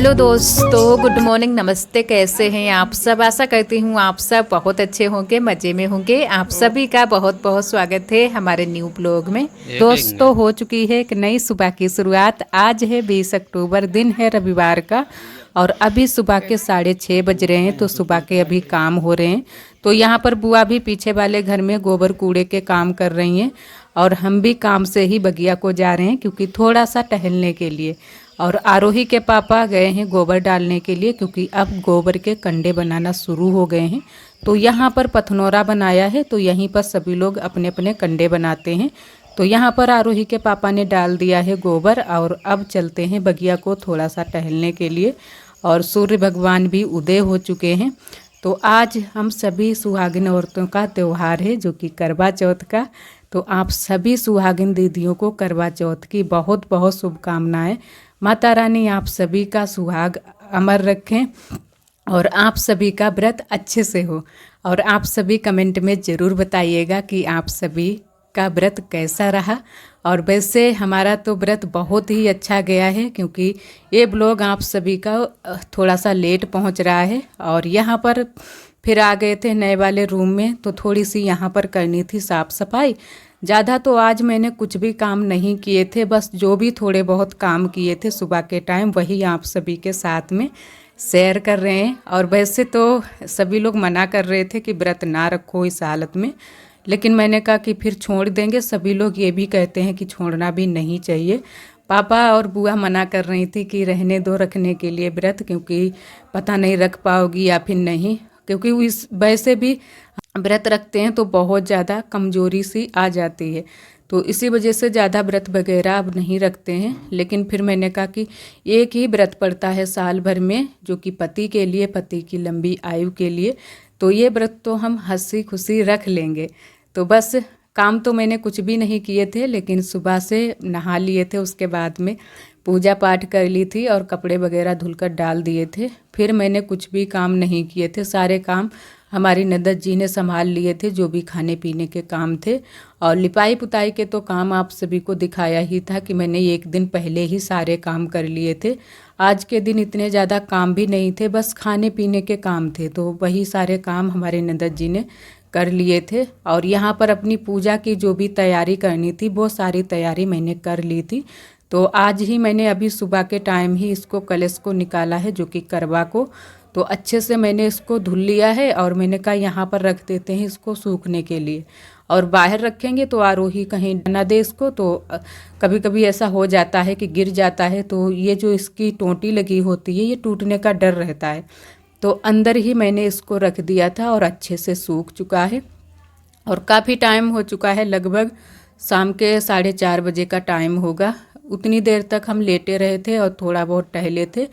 Hello दोस्तों, good morning, नमस्ते। कैसे हैं आप सब? आशा करती हूँ आप सब बहुत अच्छे होंगे, मज़े में होंगे। आप सभी का बहुत बहुत स्वागत है हमारे न्यू ब्लॉग में। दोस्तों, हो चुकी है एक नई सुबह की शुरुआत। आज है 20 अक्टूबर, दिन है रविवार का और अभी सुबह के 6:30 बज रहे हैं। तो सुबह के अभी काम हो रहे हैं। तो यहाँ पर बुआ भी पीछे वाले घर में गोबर कूड़े के काम कर रही हैं और हम भी काम से ही बगिया को जा रहे हैं क्योंकि थोड़ा सा टहलने के लिए। और आरोही के पापा गए हैं गोबर डालने के लिए क्योंकि अब गोबर के कंडे बनाना शुरू हो गए हैं। तो यहाँ पर पथनौरा बनाया है तो यहीं पर सभी लोग अपने अपने कंडे बनाते हैं। तो यहाँ पर आरोही के पापा ने डाल दिया है गोबर और अब चलते हैं बगिया को थोड़ा सा टहलने के लिए। और सूर्य भगवान भी उदय हो चुके हैं। तो आज हम सभी सुहागिन औरतों का त्यौहार है जो कि करवा चौथ का। तो आप सभी सुहागिन दीदियों को करवा चौथ की बहुत बहुत शुभकामनाएं। माता रानी आप सभी का सुहाग अमर रखें और आप सभी का व्रत अच्छे से हो। और आप सभी कमेंट में ज़रूर बताइएगा कि आप सभी का व्रत कैसा रहा। और वैसे हमारा तो व्रत बहुत ही अच्छा गया है क्योंकि ये ब्लॉग आप सभी का थोड़ा सा लेट पहुंच रहा है। और यहाँ पर फिर आ गए थे नए वाले रूम में तो थोड़ी सी यहाँ पर करनी थी साफ़ सफाई। ज़्यादा तो आज मैंने कुछ भी काम नहीं किए थे, बस जो भी थोड़े बहुत काम किए थे सुबह के टाइम वही आप सभी के साथ में शेयर कर रहे हैं। और वैसे तो सभी लोग मना कर रहे थे कि व्रत ना रखो इस हालत में, लेकिन मैंने कहा कि फिर छोड़ देंगे। सभी लोग ये भी कहते हैं कि छोड़ना भी नहीं चाहिए। पापा और बुआ मना कर रही थी कि रहने दो रखने के लिए व्रत, क्योंकि पता नहीं रख पाओगी या फिर नहीं, क्योंकि इस वैसे भी व्रत रखते हैं तो बहुत ज़्यादा कमजोरी सी आ जाती है। तो इसी वजह से ज़्यादा व्रत वगैरह अब नहीं रखते हैं। लेकिन फिर मैंने कहा कि एक ही व्रत पड़ता है साल भर में जो कि पति के लिए, पति की लंबी आयु के लिए। तो ये व्रत तो हम हंसी खुशी रख लेंगे। तो बस काम तो मैंने कुछ भी नहीं किए थे, लेकिन सुबह से नहा लिए थे, उसके बाद में पूजा पाठ कर ली थी और कपड़े वगैरह धुलकर डाल दिए थे। फिर मैंने कुछ भी काम नहीं किए थे, सारे काम हमारी ननद जी ने संभाल लिए थे जो भी खाने पीने के काम थे। और लिपाई पुताई के तो काम आप सभी को दिखाया ही था कि मैंने एक दिन पहले ही सारे काम कर लिए थे। आज के दिन इतने ज़्यादा काम भी नहीं थे, बस खाने पीने के काम थे, तो वही सारे काम हमारे ननद जी ने कर लिए थे। और यहाँ पर अपनी पूजा की जो भी तैयारी करनी थी वो सारी तैयारी मैंने कर ली थी। तो आज ही मैंने अभी सुबह के टाइम ही इसको कलश को निकाला है जो कि करवा को। तो अच्छे से मैंने इसको धुल लिया है और मैंने कहा यहाँ पर रख देते हैं इसको सूखने के लिए। और बाहर रखेंगे तो आरोही कहीं न दे इसको, तो कभी कभी ऐसा हो जाता है कि गिर जाता है, तो ये जो इसकी टोंटी लगी होती है ये टूटने का डर रहता है। तो अंदर ही मैंने इसको रख दिया था और अच्छे से सूख चुका है। और काफ़ी टाइम हो चुका है, लगभग शाम के 4:30 बजे का टाइम होगा। उतनी देर तक हम लेटे रहे थे और थोड़ा बहुत टहले थे,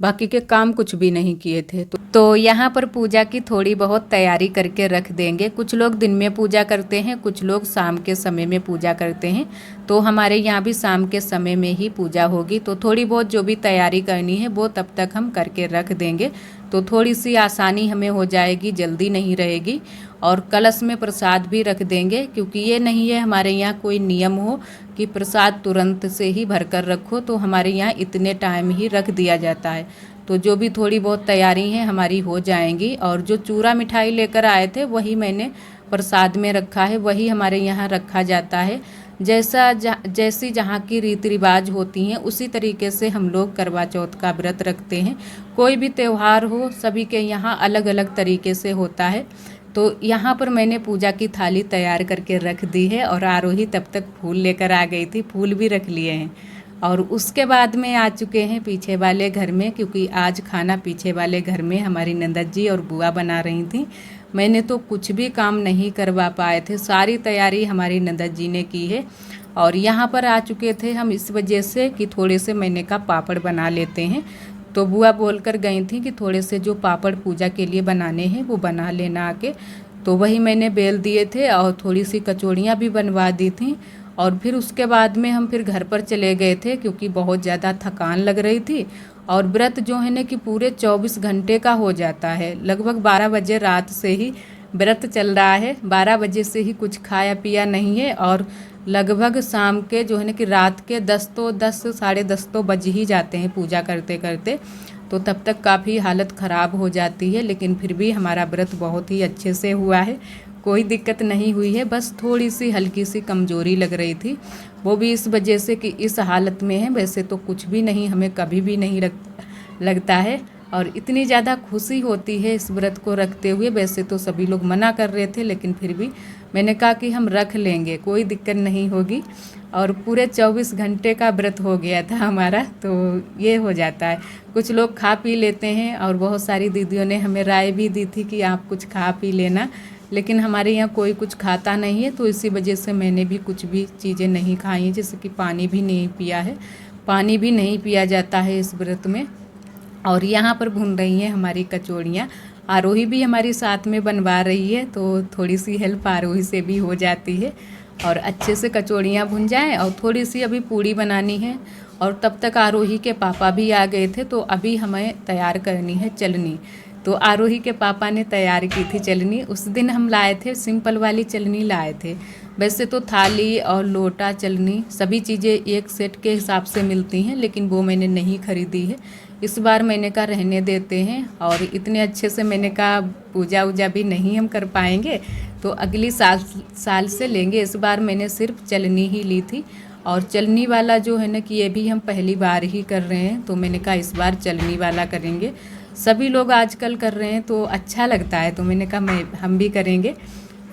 बाकी के काम कुछ भी नहीं किए थे। तो यहाँ पर पूजा की थोड़ी बहुत तैयारी करके रख देंगे। कुछ लोग दिन में पूजा करते हैं, कुछ लोग शाम के समय में पूजा करते हैं। तो हमारे यहाँ भी शाम के समय में ही पूजा होगी। तो थोड़ी बहुत जो भी तैयारी करनी है वो तब तक हम करके रख देंगे, तो थोड़ी सी आसानी हमें हो जाएगी, जल्दी नहीं रहेगी। और कलश में प्रसाद भी रख देंगे क्योंकि ये नहीं है हमारे यहाँ कोई नियम हो कि प्रसाद तुरंत से ही भरकर रखो, तो हमारे यहाँ इतने टाइम ही रख दिया जाता है। तो जो भी थोड़ी बहुत तैयारी है हमारी हो जाएंगी। और जो चूरा मिठाई लेकर आए थे वही मैंने प्रसाद में रखा है, वही हमारे यहाँ रखा जाता है। जैसी जहाँ की रीति रिवाज होती हैं उसी तरीके से हम लोग करवा चौथ का व्रत रखते हैं। कोई भी त्यौहार हो सभी के यहाँ अलग अलग तरीके से होता है। तो यहाँ पर मैंने पूजा की थाली तैयार करके रख दी है और आरोही तब तक फूल लेकर आ गई थी, फूल भी रख लिए हैं। और उसके बाद में आ चुके हैं पीछे वाले घर में, क्योंकि आज खाना पीछे वाले घर में हमारी नंदत जी और बुआ बना रही थी। मैंने तो कुछ भी काम नहीं करवा पाए थे, सारी तैयारी हमारी नंदत जी ने की है। और यहाँ पर आ चुके थे हम इस वजह से कि थोड़े से मैंने कहा पापड़ बना लेते हैं। तो बुआ बोल कर गई थी कि थोड़े से जो पापड़ पूजा के लिए बनाने हैं वो बना लेना आके। तो वही मैंने बेल दिए थे और थोड़ी सी कचौड़ियाँ भी बनवा दी थी। और फिर उसके बाद में हम फिर घर पर चले गए थे क्योंकि बहुत ज़्यादा थकान लग रही थी। और व्रत जो है ना कि पूरे 24 घंटे का हो जाता है, लगभग 12 बजे रात से ही व्रत चल रहा है। 12 बजे से ही कुछ खाया पिया नहीं है और लगभग शाम के जो है ना कि रात के 10 साढ़े 10 तो बज ही जाते हैं पूजा करते करते। तो तब तक काफ़ी हालत ख़राब हो जाती है, लेकिन फिर भी हमारा व्रत बहुत ही अच्छे से हुआ है, कोई दिक्कत नहीं हुई है। बस थोड़ी सी हल्की सी कमज़ोरी लग रही थी, वो भी इस वजह से कि इस हालत में है। वैसे तो कुछ भी नहीं, हमें कभी भी नहीं लगता है, और इतनी ज़्यादा खुशी होती है इस व्रत को रखते हुए। वैसे तो सभी लोग मना कर रहे थे, लेकिन फिर भी मैंने कहा कि हम रख लेंगे, कोई दिक्कत नहीं होगी। और पूरे 24 घंटे का व्रत हो गया था हमारा, तो ये हो जाता है। कुछ लोग खा पी लेते हैं, और बहुत सारी दीदियों ने हमें राय भी दी थी कि आप कुछ खा पी लेना, लेकिन हमारे यहाँ कोई कुछ खाता नहीं है, तो इसी वजह से मैंने भी कुछ भी चीज़ें नहीं खाई हैं। जैसे कि पानी भी नहीं पिया है, पानी भी नहीं पिया जाता है इस व्रत में। और यहाँ पर भून रही हैं हमारी कचौड़ियाँ, आरोही भी हमारी साथ में बनवा रही है, तो थोड़ी सी हेल्प आरोही से भी हो जाती है। और अच्छे से कचौड़ियाँ भुन जाएं, और थोड़ी सी अभी पूड़ी बनानी है। और तब तक आरोही के पापा भी आ गए थे, तो अभी हमें तैयार करनी है चलनी। तो आरोही के पापा ने तैयार की थी चलनी। उस दिन हम लाए थे सिंपल वाली चलनी लाए थे। वैसे तो थाली और लोटा, चलनी, सभी चीज़ें एक सेट के हिसाब से मिलती हैं, लेकिन वो मैंने नहीं खरीदी है। इस बार मैंने कहा रहने देते हैं, और इतने अच्छे से मैंने कहा पूजा वूजा भी नहीं हम कर पाएंगे, तो अगली साल से लेंगे। इस बार मैंने सिर्फ चलनी ही ली थी, और चलनी वाला जो है ना कि ये भी हम पहली बार ही कर रहे हैं, तो मैंने कहा इस बार चलनी वाला करेंगे। सभी लोग आजकल कर रहे हैं तो अच्छा लगता है, तो मैंने कहा हम भी करेंगे।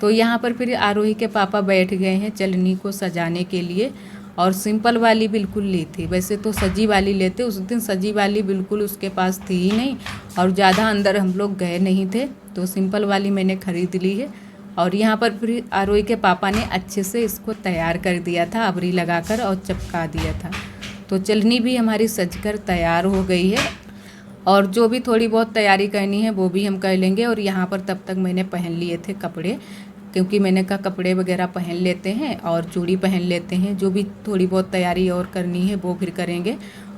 तो यहाँ पर फिर आरोही के पापा बैठ गए हैं चलनी को सजाने के लिए, और सिंपल वाली बिल्कुल ली थी। वैसे तो सजी वाली लेते, उस दिन सजी वाली बिल्कुल उसके पास थी ही नहीं, और ज़्यादा अंदर हम लोग गए नहीं थे, तो सिंपल वाली मैंने ख़रीद ली है। और यहाँ पर फिर आरोही के पापा ने अच्छे से इसको तैयार कर दिया था, अबरी लगाकर और चिपका दिया था। तो चलनी भी हमारी सजकर तैयार हो गई है, और जो भी थोड़ी बहुत तैयारी करनी है वो भी हम कर लेंगे। और यहाँ पर तब तक मैंने पहन लिए थे कपड़े, क्योंकि मैंने कहा कपड़े वगैरह पहन लेते हैं और चूड़ी पहन लेते हैं, जो भी थोड़ी बहुत तैयारी और करनी है वो फिर करेंगे।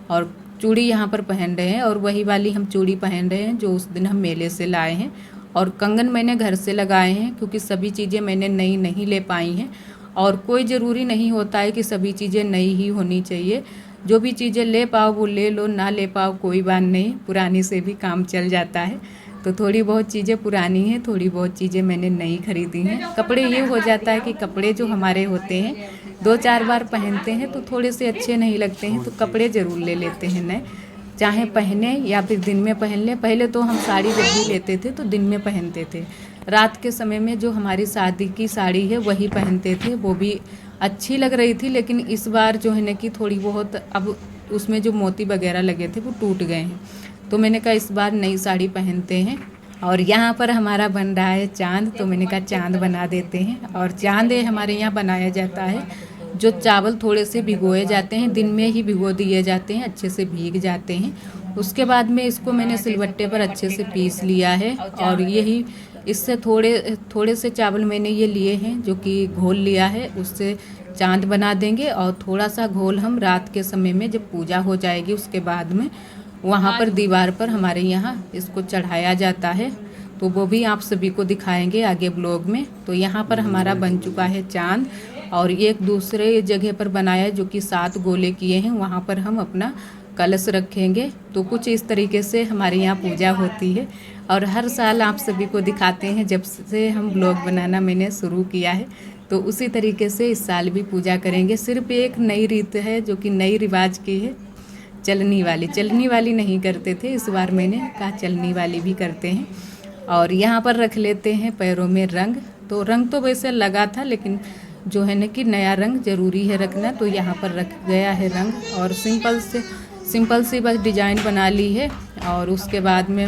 और चूड़ी यहाँ पर पहन रहे हैं, और वही वाली हम चूड़ी पहन रहे हैं जो उस दिन हम मेले से लाए हैं। और कंगन मैंने घर से लगाए हैं, क्योंकि सभी चीज़ें मैंने नई नहीं ले पाई हैं, और कोई ज़रूरी नहीं होता है कि सभी चीज़ें नई ही होनी चाहिए। जो भी चीज़ें ले पाओ वो ले लो, ना ले पाओ कोई बात नहीं, पुरानी से भी काम चल जाता है। तो थोड़ी बहुत चीज़ें पुरानी हैं, थोड़ी बहुत चीज़ें मैंने नई खरीदी हैं। कपड़े ये हो जाता है कि कपड़े जो हमारे होते हैं 2-4 बार पहनते हैं तो थोड़े से अच्छे नहीं लगते हैं, तो कपड़े ज़रूर ले लेते हैं नए, चाहे पहने या फिर दिन में पहन लें। पहले तो हम साड़ी जब भी लेते थे तो दिन में पहनते थे, रात के समय में जो हमारी शादी की साड़ी है वही पहनते थे, वो भी अच्छी लग रही थी। लेकिन इस बार जो है ना कि थोड़ी बहुत अब उसमें जो मोती वगैरह लगे थे वो टूट गए हैं, तो मैंने कहा इस बार नई साड़ी पहनते हैं। और यहाँ पर हमारा बन रहा है चाँद, तो मैंने कहा चाँद बना देते हैं। और चाँद हमारे यहाँ बनाया जाता है, जो चावल थोड़े से भिगोए जाते हैं, दिन में ही भिगो दिए जाते हैं, अच्छे से भीग जाते हैं। उसके बाद में इसको मैंने सिलबट्टे पर अच्छे से पीस लिया है, और यही इससे थोड़े से चावल मैंने ये लिए हैं जो कि घोल लिया है, उससे चाँद बना देंगे। और थोड़ा सा घोल हम रात के समय में जब पूजा हो जाएगी उसके बाद में वहाँ पर दीवार पर हमारे यहाँ इसको चढ़ाया जाता है, तो वो भी आप सभी को दिखाएंगे आगे ब्लॉग में। तो यहाँ पर हमारा बन चुका है चाँद, और एक दूसरे जगह पर बनाया जो कि 7 गोले किए हैं, वहाँ पर हम अपना कलश रखेंगे। तो कुछ इस तरीके से हमारे यहाँ पूजा होती है, और हर साल आप सभी को दिखाते हैं। जब से हम ब्लॉग बनाना मैंने शुरू किया है, तो उसी तरीके से इस साल भी पूजा करेंगे। सिर्फ एक नई रीत है जो कि नई रिवाज की है, चलनी वाली नहीं करते थे, इस बार मैंने कहा चलनी वाली भी करते हैं। और यहाँ पर रख लेते हैं पैरों में रंग। तो रंग तो वैसे लगा था, लेकिन जो है ना कि नया रंग ज़रूरी है रखना, तो यहाँ पर रख गया है रंग। और सिंपल सी बस डिज़ाइन बना ली है, और उसके बाद में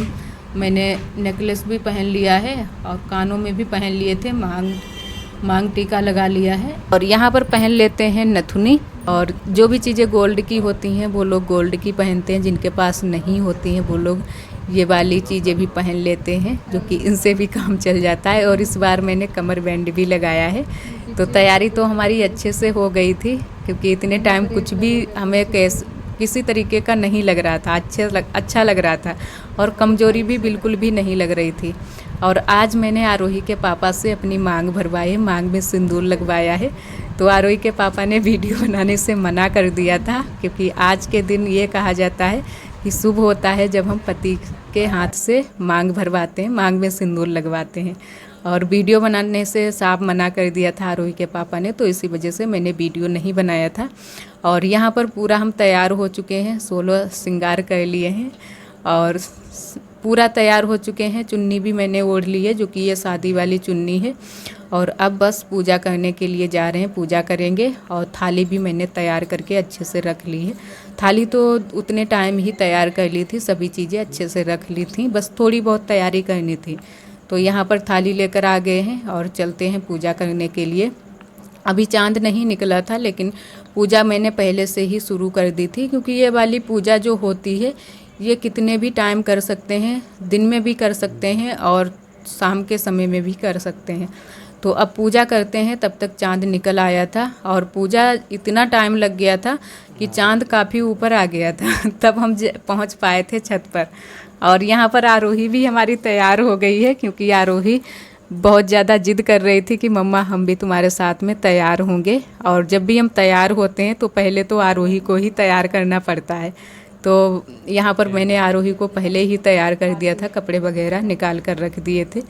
मैंने नेकलेस भी पहन लिया है, और कानों में भी पहन लिए थे, मांग टीका लगा लिया है। और यहाँ पर पहन लेते हैं नथुनी। और जो भी चीज़ें गोल्ड की होती हैं वो लोग गोल्ड की पहनते हैं, जिनके पास नहीं होती हैं वो लोग ये वाली चीज़ें भी पहन लेते हैं, जो कि इनसे भी काम चल जाता है। और इस बार मैंने कमर बैंड भी लगाया है। तो तैयारी तो हमारी अच्छे से हो गई थी, क्योंकि इतने टाइम कुछ भी हमें किसी तरीके का नहीं लग रहा था, अच्छा लग रहा था, और कमज़ोरी भी बिल्कुल भी नहीं लग रही थी। और आज मैंने आरोही के पापा से अपनी मांग भरवाई है, मांग में सिंदूर लगवाया है। तो आरोही के पापा ने वीडियो बनाने से मना कर दिया था, क्योंकि आज के दिन ये कहा जाता है कि शुभ होता है जब हम पति के हाथ से मांग भरवाते हैं, मांग में सिंदूर लगवाते हैं। और वीडियो बनाने से साफ मना कर दिया था आरोही के पापा ने, तो इसी वजह से मैंने वीडियो नहीं बनाया था। और यहाँ पर पूरा हम तैयार हो चुके हैं, 16 श्रृंगार कर लिए हैं और पूरा तैयार हो चुके हैं। चुन्नी भी मैंने ओढ़ ली है, जो कि ये शादी वाली चुन्नी है। और अब बस पूजा करने के लिए जा रहे हैं, पूजा करेंगे। और थाली भी मैंने तैयार करके अच्छे से रख ली है। थाली तो उतने टाइम ही तैयार कर ली थी, सभी चीज़ें अच्छे से रख ली थी, बस थोड़ी बहुत तैयारी करनी थी। तो यहाँ पर थाली लेकर आ गए हैं और चलते हैं पूजा करने के लिए। अभी चांद नहीं निकला था, लेकिन पूजा मैंने पहले से ही शुरू कर दी थी, क्योंकि ये वाली पूजा जो होती है ये कितने भी टाइम कर सकते हैं, दिन में भी कर सकते हैं और शाम के समय में भी कर सकते हैं। तो अब पूजा करते हैं, तब तक चांद निकल आया था और पूजा इतना टाइम लग गया था कि चांद काफ़ी ऊपर आ गया था तब हम पहुंच पाए थे छत पर। और यहाँ पर आरोही भी हमारी तैयार हो गई है, क्योंकि आरोही बहुत ज़्यादा जिद कर रही थी कि मम्मा हम भी तुम्हारे साथ में तैयार होंगे। और जब भी हम तैयार होते हैं तो पहले तो आरोही को ही तैयार करना पड़ता है। तो यहाँ पर मैंने आरोही को पहले ही तैयार कर दिया था, कपड़े वगैरह निकाल कर रख दिए थे।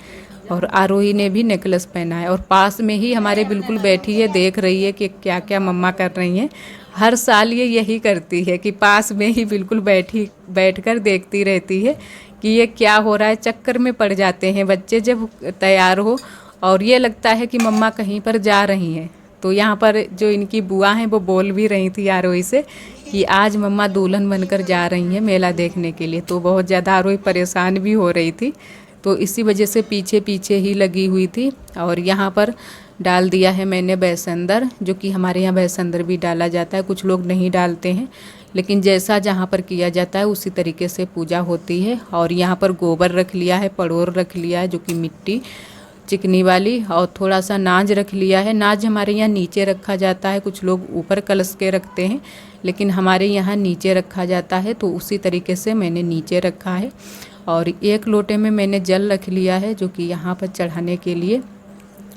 और आरोही ने भी नेकलेस पहना है और पास में ही हमारे बिल्कुल बैठी है, देख रही है कि क्या क्या मम्मा कर रही हैं। हर साल ये यही करती है कि पास में ही बिल्कुल बैठकर देखती रहती है कि ये क्या हो रहा है। चक्कर में पड़ जाते हैं बच्चे जब तैयार हो, और ये लगता है कि मम्मा कहीं पर जा रही हैं। तो यहाँ पर जो इनकी बुआ हैं वो बोल भी रही थी आरोही से कि आज मम्मा दुल्हन बनकर जा रही हैं मेला देखने के लिए। तो बहुत ज़्यादा आरोही परेशान भी हो रही थी, तो इसी वजह से पीछे पीछे ही लगी हुई थी। और यहाँ पर डाल दिया है मैंने बेसंदर, जो कि हमारे यहाँ बेसंदर भी डाला जाता है, कुछ लोग नहीं डालते हैं, लेकिन जैसा जहाँ पर किया जाता है उसी तरीके से पूजा होती है। और यहाँ पर गोबर रख लिया है, पड़ोर रख लिया है जो कि मिट्टी चिकनी वाली, और थोड़ा सा नाज रख लिया है। नाज हमारे यहाँ नीचे रखा जाता है, कुछ लोग ऊपर कलश के रखते हैं, लेकिन हमारे यहाँ नीचे रखा जाता है, तो उसी तरीके से मैंने नीचे रखा है। और एक लोटे में मैंने जल रख लिया है, जो कि यहाँ पर चढ़ाने के लिए।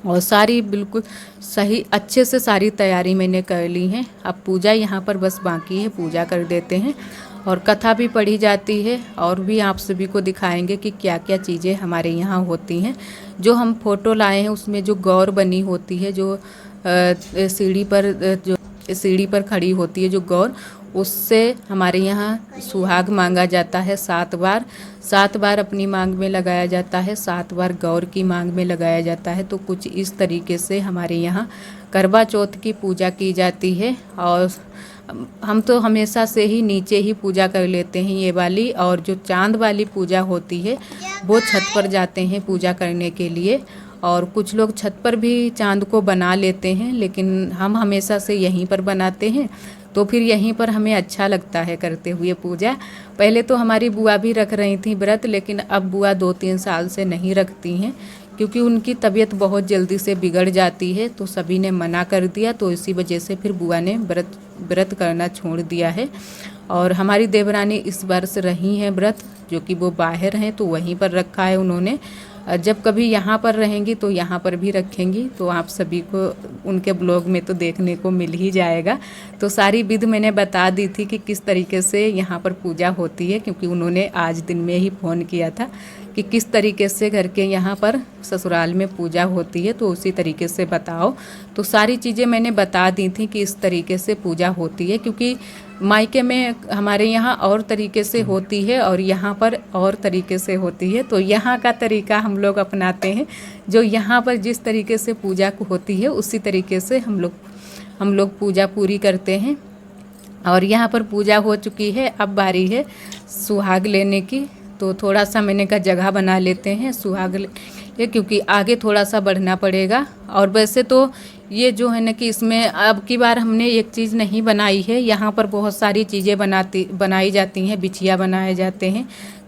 और सारी बिल्कुल सही अच्छे से सारी तैयारी मैंने कर ली है। अब पूजा यहाँ पर बस बाकी है, पूजा कर देते हैं और कथा भी पढ़ी जाती है। और भी आप सभी को दिखाएंगे कि क्या क्या चीज़ें हमारे यहाँ होती हैं। जो हम फोटो लाए हैं उसमें जो गौर बनी होती है, जो सीढ़ी पर खड़ी होती है जो गौर, उससे हमारे यहाँ सुहाग मांगा जाता है 7 बार। 7 बार अपनी मांग में लगाया जाता है, 7 बार गौर की मांग में लगाया जाता है। तो कुछ इस तरीके से हमारे यहाँ करवा चौथ की पूजा की जाती है। और हम तो हमेशा से ही नीचे ही पूजा कर लेते हैं ये वाली। और जो चांद वाली पूजा होती है वो छत पर जाते हैं पूजा करने के लिए। और कुछ लोग छत पर भी चांद को बना लेते हैं, लेकिन हम हमेशा से यहीं पर बनाते हैं, तो फिर यहीं पर हमें अच्छा लगता है करते हुए पूजा। पहले तो हमारी बुआ भी रख रही थी व्रत, लेकिन अब बुआ 2-3 साल से नहीं रखती हैं, क्योंकि उनकी तबीयत बहुत जल्दी से बिगड़ जाती है। तो सभी ने मना कर दिया, तो इसी वजह से फिर बुआ ने व्रत करना छोड़ दिया है। और हमारी देवरानी इस वर्ष रही हैं व्रत, जो कि वो बाहर हैं, तो वहीं पर रखा है उन्होंने। जब कभी यहाँ पर रहेंगी तो यहाँ पर भी रखेंगी, तो आप सभी को उनके ब्लॉग में तो देखने को मिल ही जाएगा। तो सारी विधि मैंने बता दी थी कि किस तरीके से यहाँ पर पूजा होती है, क्योंकि उन्होंने आज दिन में ही फ़ोन किया था कि किस तरीके से घर के यहाँ पर ससुराल में पूजा होती है, तो उसी तरीके से बताओ। तो सारी चीज़ें मैंने बता दी थी कि इस तरीके से पूजा होती है, क्योंकि मायके में हमारे यहाँ और तरीके से होती है और यहाँ पर और तरीके से होती है। तो यहाँ का तरीका हम लोग अपनाते हैं, जो यहाँ पर जिस तरीके से पूजा होती है उसी तरीके से हम लोग पूजा पूरी करते हैं। और यहाँ पर पूजा हो चुकी है, अब बारी है सुहाग लेने की। तो थोड़ा सा मैंने कहा जगह बना लेते हैं सुहाग ले, क्योंकि आगे थोड़ा सा बढ़ना पड़ेगा। और वैसे तो ये जो है ना कि इसमें अब की बार हमने एक चीज़ नहीं बनाई है, यहाँ पर बहुत सारी चीज़ें बनाई जाती हैं। बिछिया बनाए जाते हैं,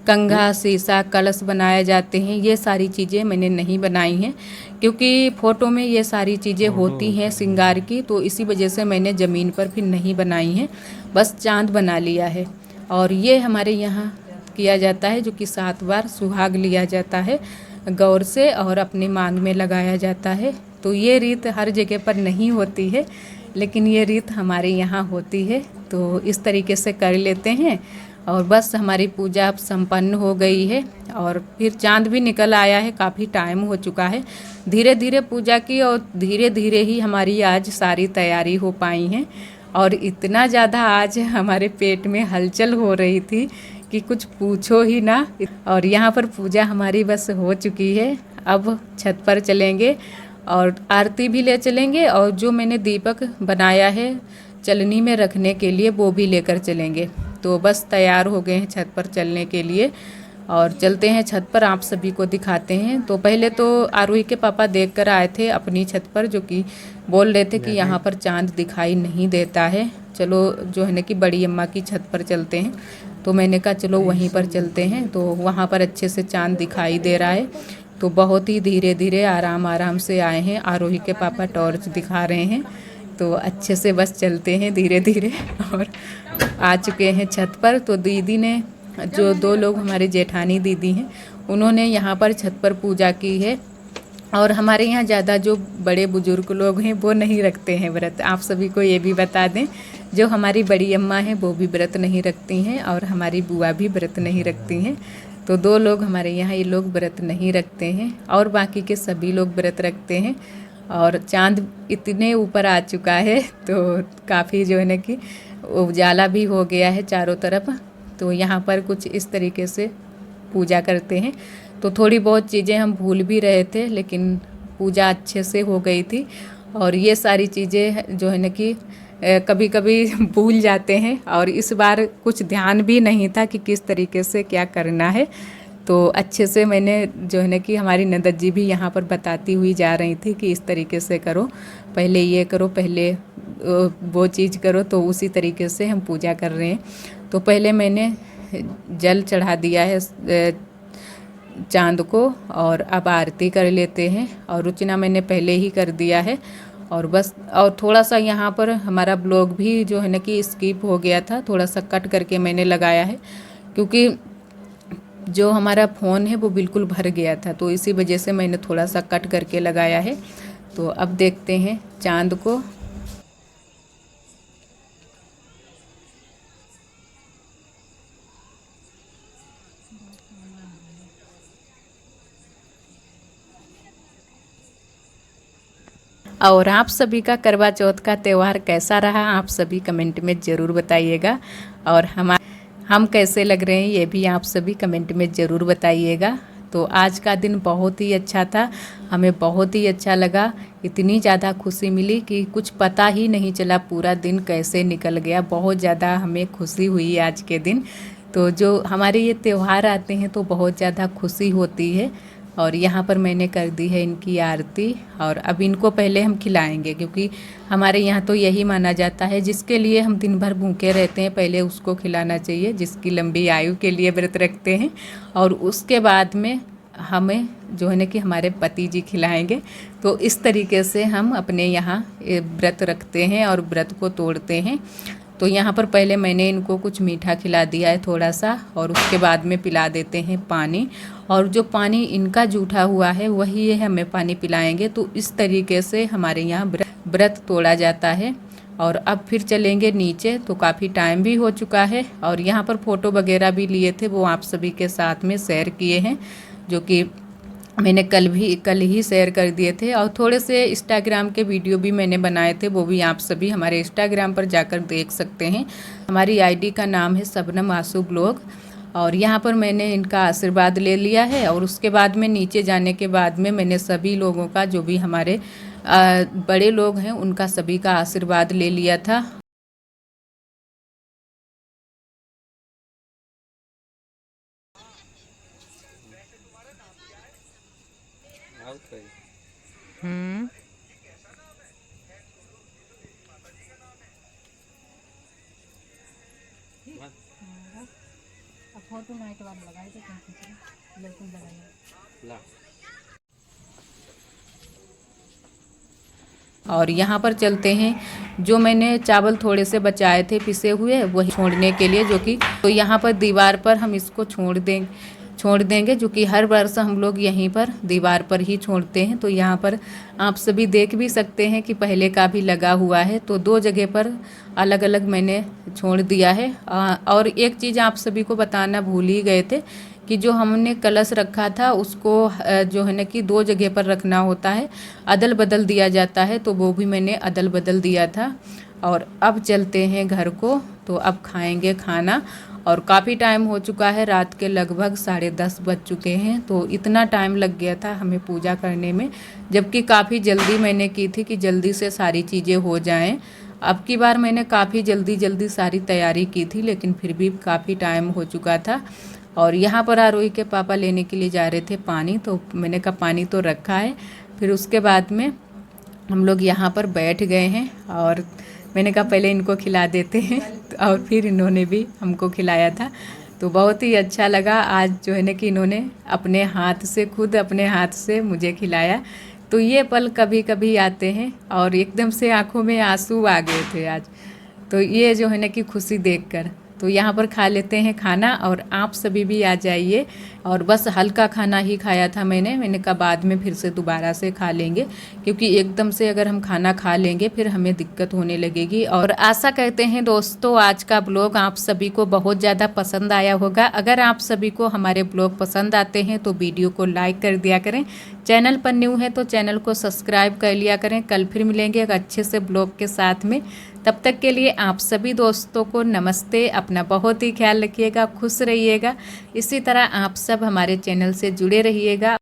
कंघा, शीशा, कलश बनाए जाते हैं। ये सारी चीज़ें मैंने नहीं बनाई हैं, क्योंकि फ़ोटो में ये सारी चीज़ें होती हैं श्रृंगार की, तो इसी वजह से मैंने ज़मीन पर फिर नहीं बनाई हैं, बस चाँद बना लिया है। और ये हमारे यहाँ किया जाता है, जो कि 7 बार सुहाग लिया जाता है गौर से और अपनी मांग में लगाया जाता है। तो ये रीत हर जगह पर नहीं होती है, लेकिन ये रीत हमारे यहाँ होती है। तो इस तरीके से कर लेते हैं और बस हमारी पूजा अब संपन्न हो गई है और फिर चांद भी निकल आया है, काफ़ी टाइम हो चुका है। धीरे धीरे पूजा की और धीरे धीरे ही हमारी आज सारी तैयारी हो पाई है। और इतना ज़्यादा आज हमारे पेट में हलचल हो रही थी कि कुछ पूछो ही ना। और यहाँ पर पूजा हमारी बस हो चुकी है। अब छत पर चलेंगे और आरती भी ले चलेंगे और जो मैंने दीपक बनाया है चलनी में रखने के लिए वो भी लेकर चलेंगे। तो बस तैयार हो गए हैं छत पर चलने के लिए और चलते हैं छत पर, आप सभी को दिखाते हैं। तो पहले तो आरोही के पापा देख कर आए थे अपनी छत पर, जो कि बोल रहे थे कि यहाँ पर चांद दिखाई नहीं देता है, चलो जो है ना कि बड़ी अम्मा की छत पर चलते हैं। तो मैंने कहा चलो वहीं पर चलते हैं। तो वहाँ पर अच्छे से चांद दिखाई दे रहा है। तो बहुत ही धीरे धीरे आराम आराम से आए हैं। आरोही के पापा टॉर्च दिखा रहे हैं, तो अच्छे से बस चलते हैं धीरे धीरे। और आ चुके हैं छत पर। तो दीदी ने, जो 2 लोग हमारे जेठानी दीदी हैं, उन्होंने यहाँ पर छत पर पूजा की है। और हमारे यहाँ ज़्यादा जो बड़े बुजुर्ग लोग हैं वो नहीं रखते हैं व्रत। आप सभी को ये भी बता दें, जो हमारी बड़ी अम्मा हैं वो भी व्रत नहीं रखती हैं और हमारी बुआ भी व्रत नहीं रखती हैं। तो 2 लोग हमारे यहाँ ये लोग व्रत नहीं रखते हैं और बाकी के सभी लोग व्रत रखते हैं। और चांद इतने ऊपर आ चुका है तो काफ़ी जो है ना कि उजाला भी हो गया है चारों तरफ। तो यहाँ पर कुछ इस तरीके से पूजा करते हैं। तो थोड़ी बहुत चीज़ें हम भूल भी रहे थे, लेकिन पूजा अच्छे से हो गई थी। और ये सारी चीज़ें जो है ना कि कभी कभी भूल जाते हैं और इस बार कुछ ध्यान भी नहीं था कि किस तरीके से क्या करना है। तो अच्छे से मैंने जो है ना कि हमारी ननद जी भी यहाँ पर बताती हुई जा रही थी कि इस तरीके से करो, पहले ये करो, पहले वो चीज़ करो। तो उसी तरीके से हम पूजा कर रहे हैं। तो पहले मैंने जल चढ़ा दिया है चांद को और अब आरती कर लेते हैं। और रुचना मैंने पहले ही कर दिया है। और बस, और थोड़ा सा यहाँ पर हमारा ब्लॉग भी जो है ना कि स्किप हो गया था, थोड़ा सा कट करके मैंने लगाया है, क्योंकि जो हमारा फ़ोन है वो बिल्कुल भर गया था। तो इसी वजह से मैंने थोड़ा सा कट करके लगाया है। तो अब देखते हैं चांद को। और आप सभी का करवा चौथ का त्यौहार कैसा रहा, आप सभी कमेंट में ज़रूर बताइएगा। और हम कैसे लग रहे हैं ये भी आप सभी कमेंट में ज़रूर बताइएगा। तो आज का दिन बहुत ही अच्छा था, हमें बहुत ही अच्छा लगा। इतनी ज़्यादा खुशी मिली कि कुछ पता ही नहीं चला पूरा दिन कैसे निकल गया। बहुत ज़्यादा हमें खुशी हुई आज के दिन। तो जो हमारे ये त्यौहार आते हैं तो बहुत ज़्यादा खुशी होती है। और यहाँ पर मैंने कर दी है इनकी आरती। और अब इनको पहले हम खिलाएंगे, क्योंकि हमारे यहाँ तो यही माना जाता है, जिसके लिए हम दिन भर भूखे रहते हैं पहले उसको खिलाना चाहिए, जिसकी लंबी आयु के लिए व्रत रखते हैं। और उसके बाद में हमें जो है ना कि हमारे पति जी खिलाएंगे। तो इस तरीके से हम अपने यहाँ व्रत रखते हैं और व्रत को तोड़ते हैं। तो यहाँ पर पहले मैंने इनको कुछ मीठा खिला दिया है थोड़ा सा, और उसके बाद में पिला देते हैं पानी। और जो पानी इनका जूठा हुआ है वही ये हमें पानी पिलाएंगे। तो इस तरीके से हमारे यहाँ व्रत तोड़ा जाता है। और अब फिर चलेंगे नीचे, तो काफ़ी टाइम भी हो चुका है। और यहाँ पर फ़ोटो वगैरह भी लिए थे, वो आप सभी के साथ में शेयर किए हैं, जो कि मैंने कल ही शेयर कर दिए थे। और थोड़े से इंस्टाग्राम के वीडियो भी मैंने बनाए थे, वो भी आप सभी हमारे इंस्टाग्राम पर जाकर देख सकते हैं। हमारी आईडी का नाम है शबनम आशू ब्लॉग। और यहाँ पर मैंने इनका आशीर्वाद ले लिया है। और उसके बाद में नीचे जाने के बाद में मैंने सभी लोगों का, जो भी हमारे बड़े लोग हैं, उनका सभी का आशीर्वाद ले लिया था। और यहाँ पर चलते हैं, जो मैंने चावल थोड़े से बचाए थे पिसे हुए, वही छोड़ने के लिए, जो कि तो यहाँ पर दीवार पर हम इसको छोड़ देंगे, जो कि हर वर्ष हम लोग यहीं पर दीवार पर ही छोड़ते हैं। तो यहाँ पर आप सभी देख भी सकते हैं कि पहले का भी लगा हुआ है। तो 2 जगह पर अलग अलग मैंने छोड़ दिया है। और एक चीज़ आप सभी को बताना भूल ही गए थे कि जो हमने कलश रखा था उसको जो है ना कि 2 जगह पर रखना होता है, अदल बदल दिया जाता है। तो वो भी मैंने अदल बदल दिया था। और अब चलते हैं घर को, तो अब खाएंगे खाना। और काफ़ी टाइम हो चुका है, रात के लगभग 10:30 बज चुके हैं। तो इतना टाइम लग गया था हमें पूजा करने में, जबकि काफ़ी जल्दी मैंने की थी कि जल्दी से सारी चीज़ें हो जाएं। अब की बार मैंने काफ़ी जल्दी सारी तैयारी की थी, लेकिन फिर भी काफ़ी टाइम हो चुका था। और यहाँ पर आरोही के पापा लेने के लिए जा रहे थे पानी, तो मैंने कहा पानी तो रखा है। फिर उसके बाद में हम लोग यहाँ पर बैठ गए हैं और मैंने कहा पहले इनको खिला देते हैं, और फिर इन्होंने भी हमको खिलाया था। तो बहुत ही अच्छा लगा आज जो है ना कि इन्होंने अपने हाथ से, खुद अपने हाथ से मुझे खिलाया। तो ये पल कभी कभी आते हैं और एकदम से आंखों में आंसू आ गए थे आज। तो ये जो है ना कि खुशी देखकर, तो यहाँ पर खा लेते हैं खाना और आप सभी भी आ जाइए। और बस हल्का खाना ही खाया था मैंने कहा बाद में फिर से दोबारा से खा लेंगे, क्योंकि एकदम से अगर हम खाना खा लेंगे फिर हमें दिक्कत होने लगेगी। और आशा करते हैं दोस्तों आज का ब्लॉग आप सभी को बहुत ज़्यादा पसंद आया होगा। अगर आप सभी को हमारे ब्लॉग पसंद आते हैं तो वीडियो को लाइक कर दिया करें, चैनल पर न्यू है तो चैनल को सब्सक्राइब कर लिया करें। कल फिर मिलेंगे एक अच्छे से ब्लॉग के साथ में, तब तक के लिए आप सभी दोस्तों को नमस्ते। अपना बहुत ही ख्याल रखिएगा, खुश रहिएगा। इसी तरह आप सब हमारे चैनल से जुड़े रहिएगा।